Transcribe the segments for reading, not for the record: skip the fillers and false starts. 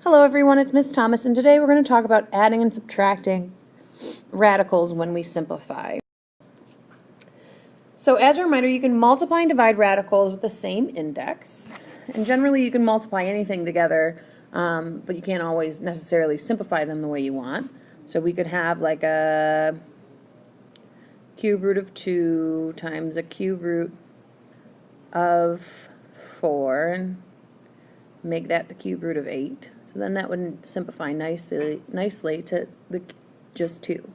Hello everyone, it's Miss Thomas, and today we're going to talk about adding and subtracting radicals when we simplify. So as a reminder, you can multiply and divide radicals with the same index, and generally you can multiply anything together, but you can't always necessarily simplify them the way you want. So we could have like a cube root of 2 times a cube root of 4, and make that the cube root of 8. So then that would simplify nicely to just 2.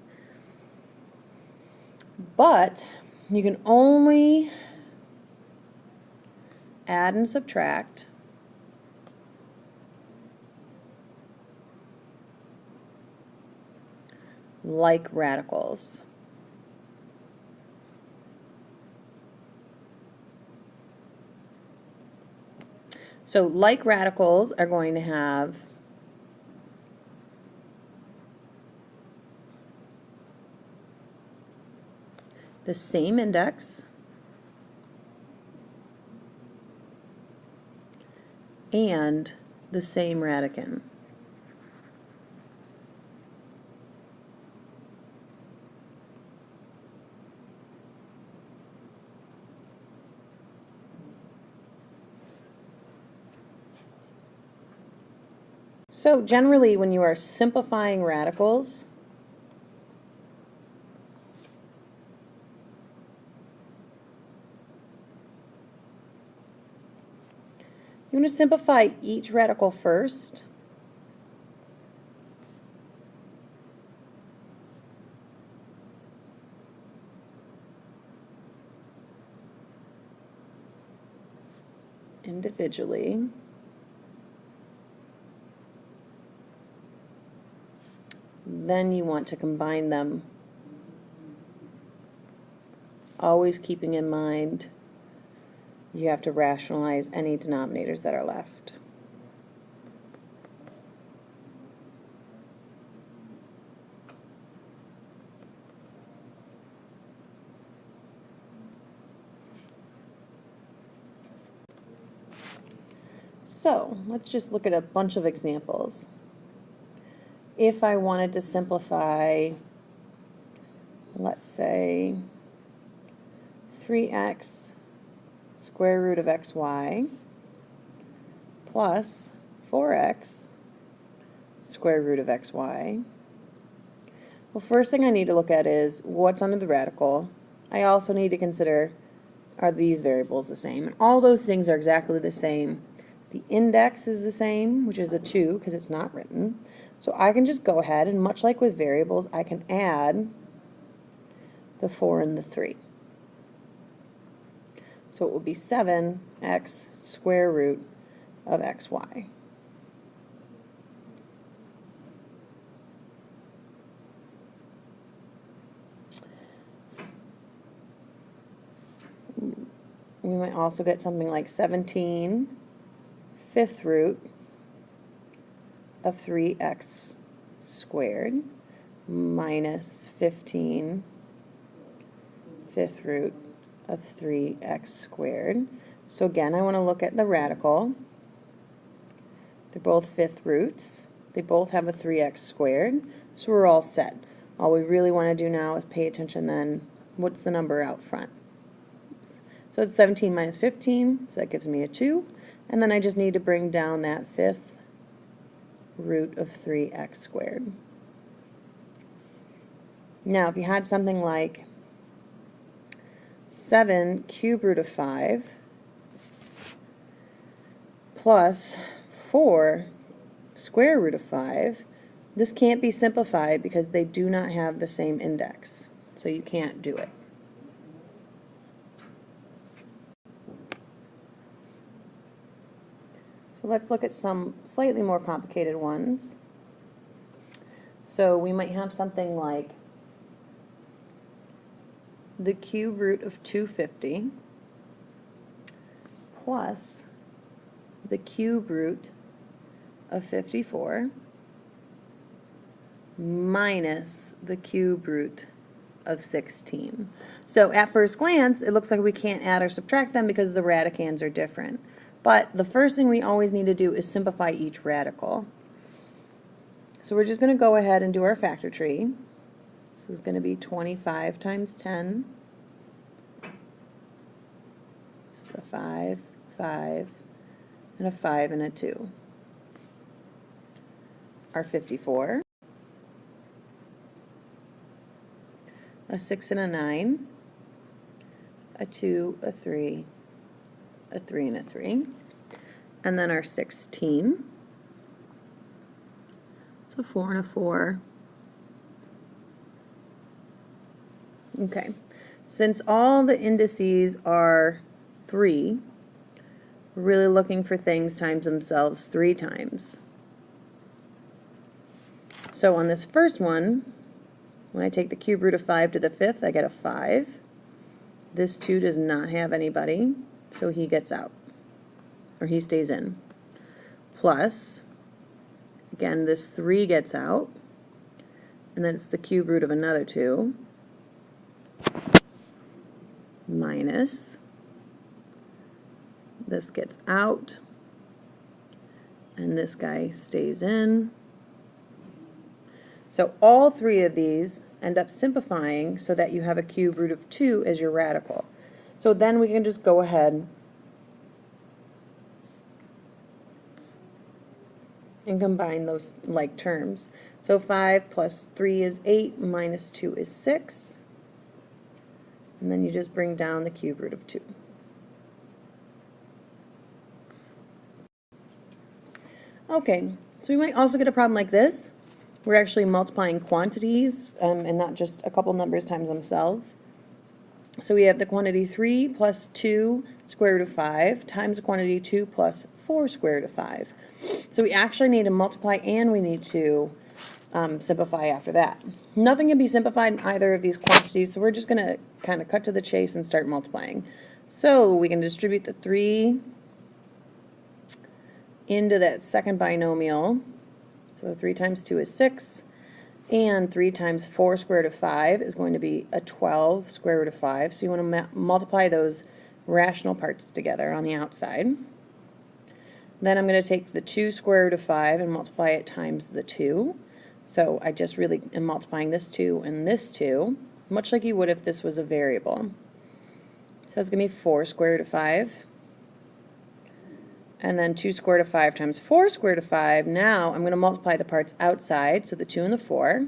But you can only add and subtract like radicals. So like radicals are going to have the same index and the same radicand. So generally when you are simplifying radicals, you want to simplify each radical first. Individually. Then you want to combine them, always keeping in mind you have to rationalize any denominators that are left. So let's just look at a bunch of examples. If I wanted to simplify, let's say 3x square root of xy plus 4x square root of xy. Well, first thing I need to look at is what's under the radical. I also need to consider, are these variables the same? And all those things are exactly the same. The index is the same, which is a 2 because it's not written. So I can just go ahead and, much like with variables, I can add the 4 and the 3. So it will be 7x square root of xy. We might also get something like 17 fifth root of 3x squared minus 15 fifth root of 3x squared. So again, I want to look at the radical. They're both fifth roots. They both have a 3x squared. So we're all set. All we really want to do now is pay attention then, what's the number out front? Oops. So it's 17 minus 15, so that gives me a 2. And then I just need to bring down that fifth root of 3x squared. Now, if you had something like 7 cube root of 5 plus 4 square root of 5, this can't be simplified because they do not have the same index. So you can't do it. So let's look at some slightly more complicated ones. So we might have something like the cube root of 250 plus the cube root of 54 minus the cube root of 16. So at first glance, it looks like we can't add or subtract them because the radicands are different. But the first thing we always need to do is simplify each radical. So we're just going to go ahead and do our factor tree. This is going to be 25 times 10. This is a 5, 5, and a 5 and a 2. Our 54. A 6 and a 9. A 2, a 3, a 3 and a 3. And then our 16. So 4 and a 4. Okay, since all the indices are 3, we're really looking for things times themselves 3 times. So on this first one, when I take the cube root of 5 to the 5th, I get a 5. This 2 does not have anybody, so he gets out, or he stays in. Plus, again, this 3 gets out, and then it's the cube root of another 2. Minus, this gets out, and this guy stays in. So all 3 of these end up simplifying so that you have a cube root of 2 as your radical. So then we can just go ahead and combine those like terms. So 5 plus 3 is 8, minus 2 is 6. And then you just bring down the cube root of 2. Okay, so we might also get a problem like this. We're actually multiplying quantities and not just a couple numbers times themselves. So we have the quantity 3 plus 2 square root of 5 times the quantity 2 plus 4 square root of 5. So we actually need to multiply and we need to simplify after that. Nothing can be simplified in either of these quantities, so we're just going to kind of cut to the chase and start multiplying. So we can distribute the 3 into that second binomial. So 3 times 2 is 6, and 3 times 4 square root of 5 is going to be a 12 square root of 5. So you want to multiply those rational parts together on the outside. Then I'm going to take the 2 square root of 5 and multiply it times the 2. So I just really am multiplying this 2 and this 2, much like you would if this was a variable. So it's going to be 4 square root of 5. And then 2 square root of 5 times 4 square root of 5. Now I'm going to multiply the parts outside, so the 2 and the 4,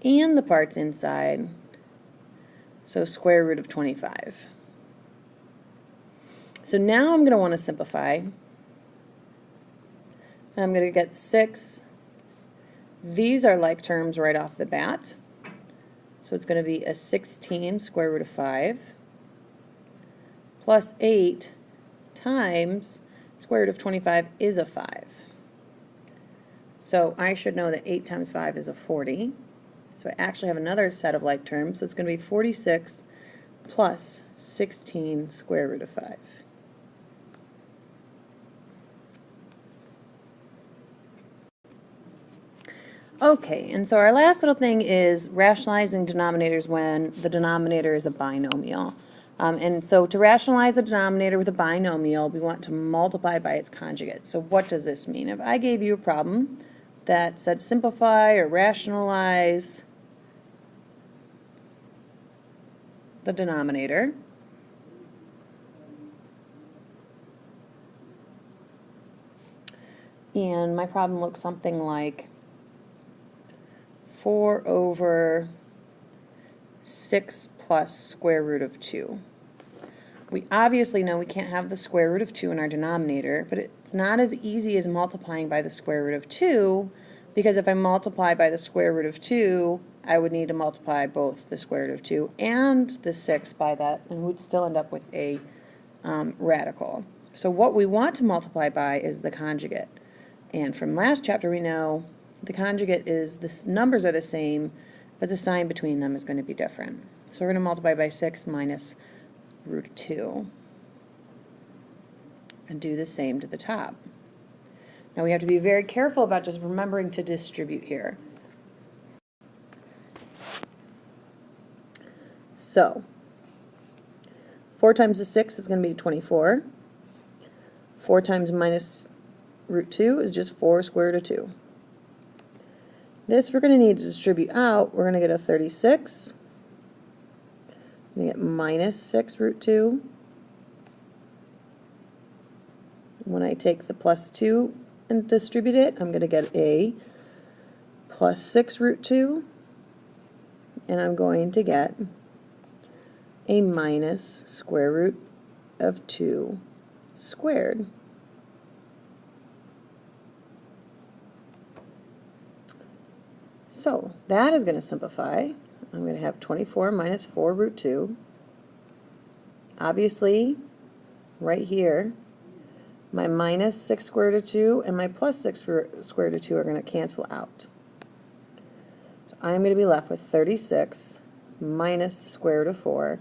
and the parts inside, so square root of 25. So now I'm going to want to simplify. And I'm going to get 6. These are like terms right off the bat. So it's going to be a 16 square root of 5 plus 8 times square root of 25 is a 5. So I should know that 8 times 5 is a 40. So I actually have another set of like terms. So it's going to be 46 plus 16 square root of 5. Okay, and so our last little thing is rationalizing denominators when the denominator is a binomial. And so to rationalize a denominator with a binomial, we want to multiply by its conjugate. So what does this mean? If I gave you a problem that said simplify or rationalize the denominator, and my problem looks something like 4 over 6 plus square root of 2. We obviously know we can't have the square root of 2 in our denominator, but it's not as easy as multiplying by the square root of 2, because if I multiply by the square root of 2, I would need to multiply both the square root of 2 and the 6 by that, and we'd still end up with a radical. So what we want to multiply by is the conjugate. And from last chapter we know the conjugate is, the numbers are the same, but the sign between them is going to be different. So we're going to multiply by 6 minus root 2 and do the same to the top. Now we have to be very careful about just remembering to distribute here. So 4 times the 6 is going to be 24. 4 times minus root 2 is just 4 square root of 2. This we're going to need to distribute out. We're going to get a 36. I'm going to get minus 6 root 2. When I take the plus 2 and distribute it, I'm going to get a plus 6 root 2. And I'm going to get a minus square root of 2 squared. So that is going to simplify. I'm going to have 24 minus 4 root 2. Obviously, right here, my minus 6 square root of 2 and my plus 6 square root of 2 are going to cancel out. So I'm going to be left with 36 minus the square root of 4.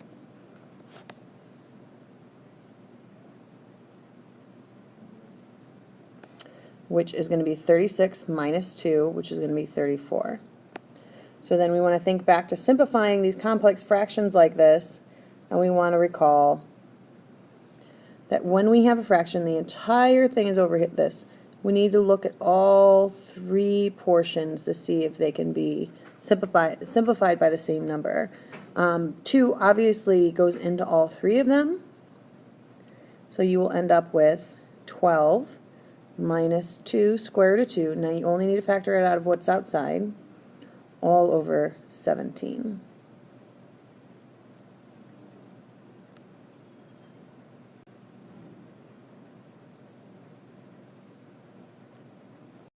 Which is going to be 36 minus 2, which is going to be 34. So then we want to think back to simplifying these complex fractions like this, and we want to recall that when we have a fraction, the entire thing is over this. We need to look at all three portions to see if they can be simplified by the same number. 2 obviously goes into all three of them, so you will end up with 12 minus 2 square root of 2. Now you only need to factor it out of what's outside, all over 17.